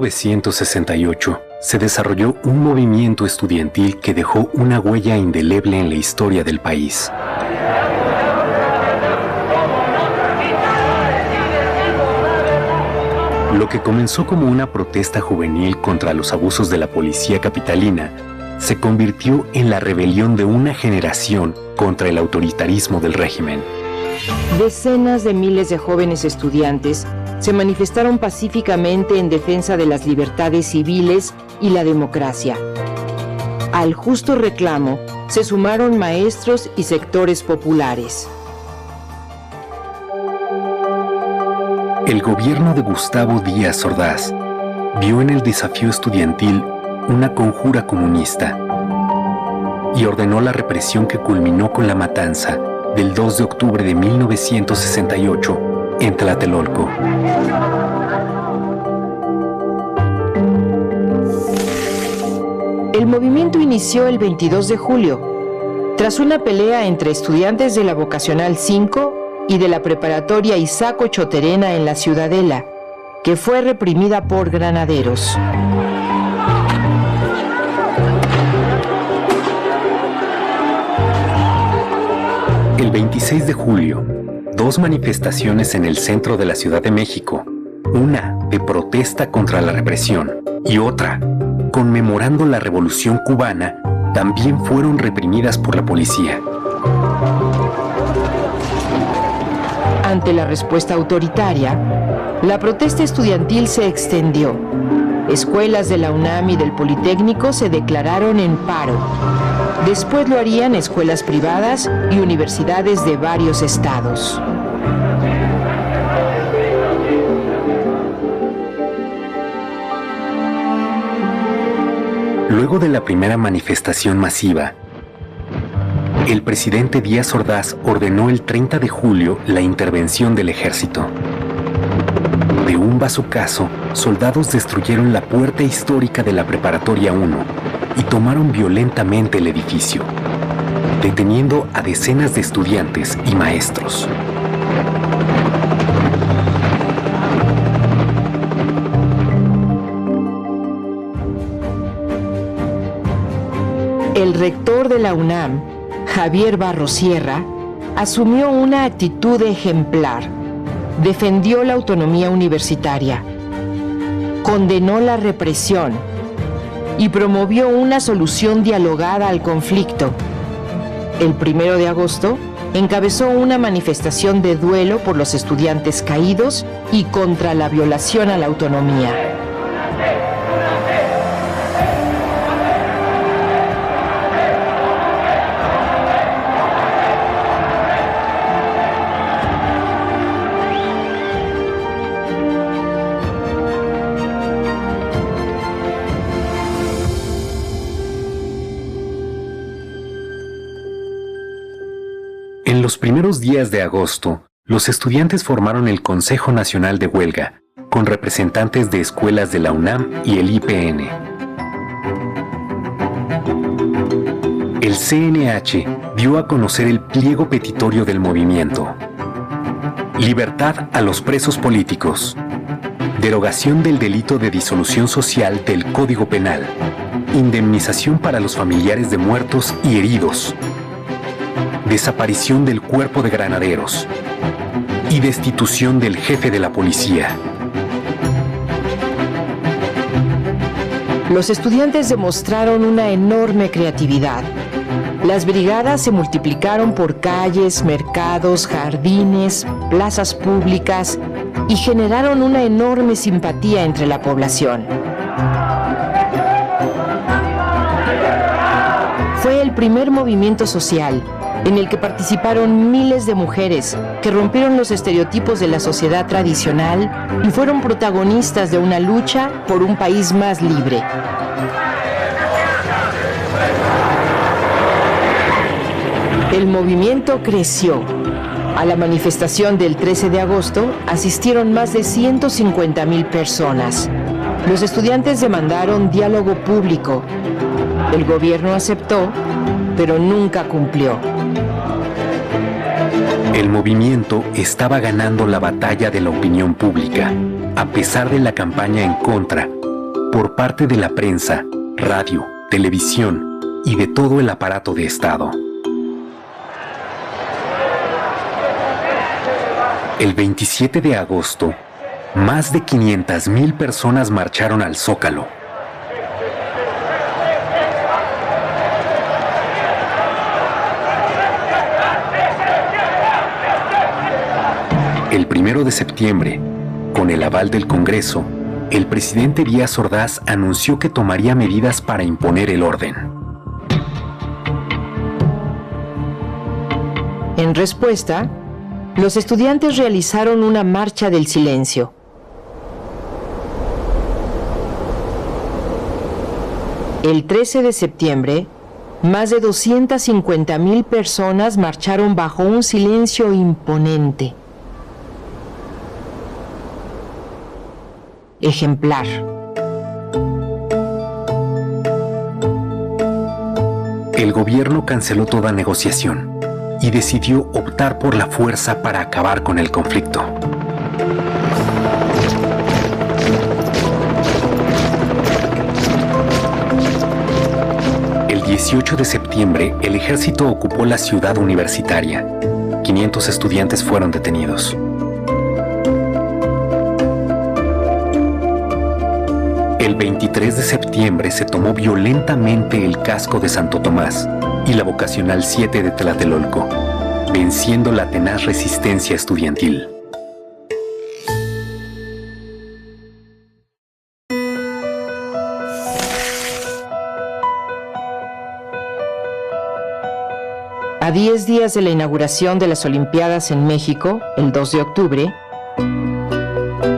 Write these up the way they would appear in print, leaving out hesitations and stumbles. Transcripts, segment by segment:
1968 se desarrolló un movimiento estudiantil que dejó una huella indeleble en la historia del país. Lo que comenzó como una protesta juvenil contra los abusos de la policía capitalina se convirtió en la rebelión de una generación contra el autoritarismo del régimen. Decenas de miles de jóvenes estudiantes se manifestaron pacíficamente en defensa de las libertades civiles y la democracia. Al justo reclamo se sumaron maestros y sectores populares. El gobierno de Gustavo Díaz Ordaz vio en el desafío estudiantil una conjura comunista y ordenó la represión que culminó con la matanza del 2 de octubre de 1968 en Tlatelolco. El movimiento inició el 22 de julio, tras una pelea entre estudiantes de la Vocacional 5 y de la preparatoria Isaac Ochoterena en la Ciudadela, que fue reprimida por granaderos. El 26 de julio, dos manifestaciones en el centro de la Ciudad de México, una de protesta contra la represión y otra conmemorando la Revolución Cubana, también fueron reprimidas por la policía. Ante la respuesta autoritaria, la protesta estudiantil se extendió. Escuelas de la UNAM y del Politécnico se declararon en paro. Después lo harían escuelas privadas y universidades de varios estados. Luego de la primera manifestación masiva, el presidente Díaz Ordaz ordenó el 30 de julio la intervención del ejército. De un bazucazo, soldados destruyeron la puerta histórica de la Preparatoria 1 y tomaron violentamente el edificio, deteniendo a decenas de estudiantes y maestros. El rector de la UNAM, Javier Barros Sierra, asumió una actitud ejemplar. Defendió la autonomía universitaria, condenó la represión y promovió una solución dialogada al conflicto. El 1 de agosto encabezó una manifestación de duelo por los estudiantes caídos y contra la violación a la autonomía. En los primeros días de agosto, los estudiantes formaron el Consejo Nacional de Huelga, con representantes de escuelas de la UNAM y el IPN. El CNH dio a conocer el pliego petitorio del movimiento. Libertad a los presos políticos. Derogación del delito de disolución social del Código Penal. Indemnización para los familiares de muertos y heridos. Desaparición del cuerpo de granaderos y destitución del jefe de la policía. Los estudiantes demostraron una enorme creatividad. Las brigadas se multiplicaron por calles, mercados, jardines, plazas públicas y generaron una enorme simpatía entre la población. Fue el primer movimiento social en el que participaron miles de mujeres que rompieron los estereotipos de la sociedad tradicional y fueron protagonistas de una lucha por un país más libre. El movimiento creció. A la manifestación del 13 de agosto asistieron más de 150,000 personas. Los estudiantes demandaron diálogo público. El gobierno aceptó, pero nunca cumplió. El movimiento estaba ganando la batalla de la opinión pública, a pesar de la campaña en contra, por parte de la prensa, radio, televisión y de todo el aparato de Estado. El 27 de agosto, más de 500,000 personas marcharon al Zócalo. El 1 de septiembre, con el aval del Congreso, el presidente Díaz Ordaz anunció que tomaría medidas para imponer el orden. En respuesta, los estudiantes realizaron una marcha del silencio. El 13 de septiembre, más de 250,000 personas marcharon bajo un silencio imponente. Ejemplar. El gobierno canceló toda negociación y decidió optar por la fuerza para acabar con el conflicto. El 18 de septiembre, el ejército ocupó la ciudad universitaria. 500 estudiantes fueron detenidos. El 23 de septiembre se tomó violentamente el casco de Santo Tomás y la vocacional 7 de Tlatelolco, venciendo la tenaz resistencia estudiantil. A 10 días de la inauguración de las Olimpiadas en México, el 2 de octubre,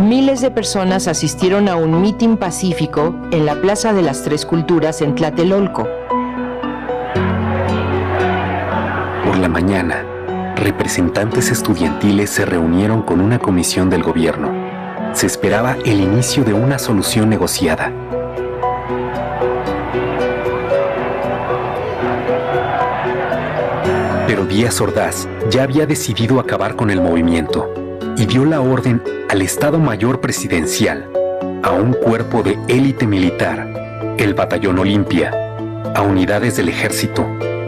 miles de personas asistieron a un mitin pacífico en la Plaza de las Tres Culturas en Tlatelolco. Por la mañana, representantes estudiantiles se reunieron con una comisión del gobierno. Se esperaba el inicio de una solución negociada. Pero Díaz Ordaz ya había decidido acabar con el movimiento y dio la orden al Estado Mayor Presidencial, a un cuerpo de élite militar, el Batallón Olimpia, a unidades del ejército,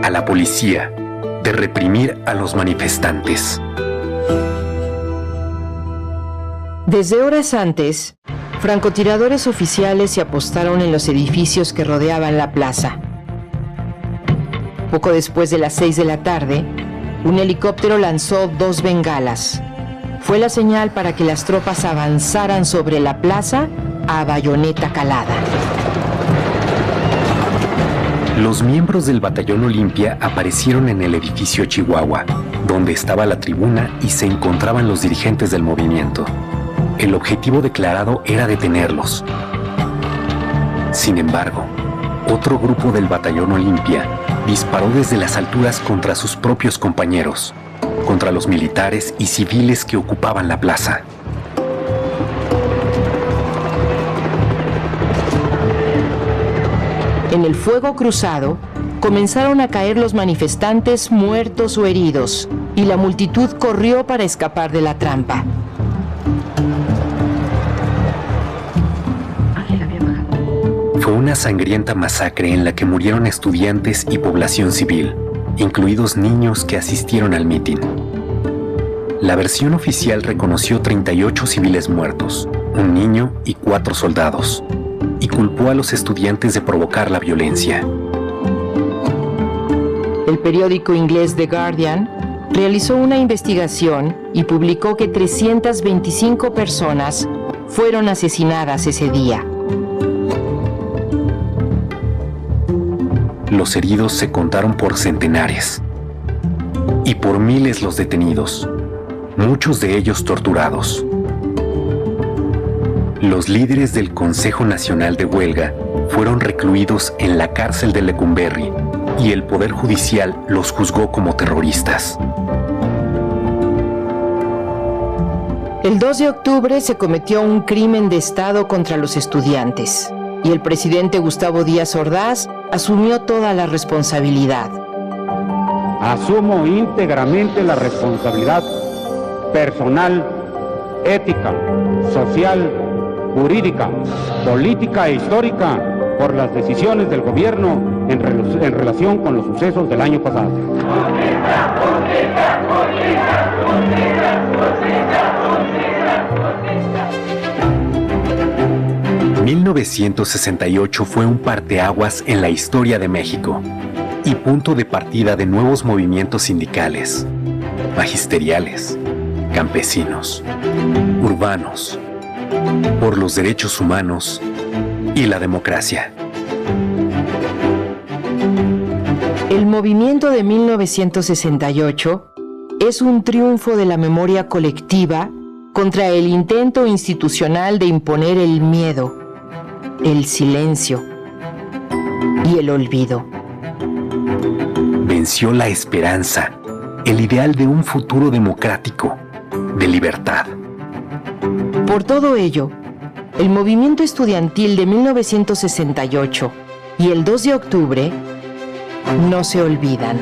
a la policía, de reprimir a los manifestantes. Desde horas antes, francotiradores oficiales se apostaron en los edificios que rodeaban la plaza. Poco después de las 6 de la tarde, un helicóptero lanzó 2 bengalas. Fue la señal para que las tropas avanzaran sobre la plaza a bayoneta calada. Los miembros del Batallón Olimpia aparecieron en el edificio Chihuahua, donde estaba la tribuna y se encontraban los dirigentes del movimiento. El objetivo declarado era detenerlos. Sin embargo, otro grupo del Batallón Olimpia disparó desde las alturas contra sus propios compañeros, contra los militares y civiles que ocupaban la plaza. En el fuego cruzado, comenzaron a caer los manifestantes muertos o heridos, y la multitud corrió para escapar de la trampa. Fue una sangrienta masacre en la que murieron estudiantes y población civil, incluidos niños que asistieron al mitin. La versión oficial reconoció 38 civiles muertos, un niño y 4 soldados, y culpó a los estudiantes de provocar la violencia. El periódico inglés The Guardian realizó una investigación y publicó que 325 personas fueron asesinadas ese día. Los heridos se contaron por centenares y por miles los detenidos, muchos de ellos torturados. Los líderes del Consejo Nacional de Huelga fueron recluidos en la cárcel de Lecumberri y el Poder Judicial los juzgó como terroristas. El 2 de octubre se cometió un crimen de Estado contra los estudiantes y el presidente Gustavo Díaz Ordaz asumió toda la responsabilidad. Asumo íntegramente la responsabilidad personal, ética, social jurídica, política e histórica por las decisiones del gobierno en relación con los sucesos del año pasado. 1968 fue un parteaguas en la historia de México y punto de partida de nuevos movimientos sindicales, magisteriales, campesinos, urbanos, por los derechos humanos y la democracia. El movimiento de 1968 es un triunfo de la memoria colectiva contra el intento institucional de imponer el miedo, el silencio y el olvido. Venció la esperanza, el ideal de un futuro democrático, de libertad. Por todo ello, el movimiento estudiantil de 1968 y el 2 de octubre no se olvidan.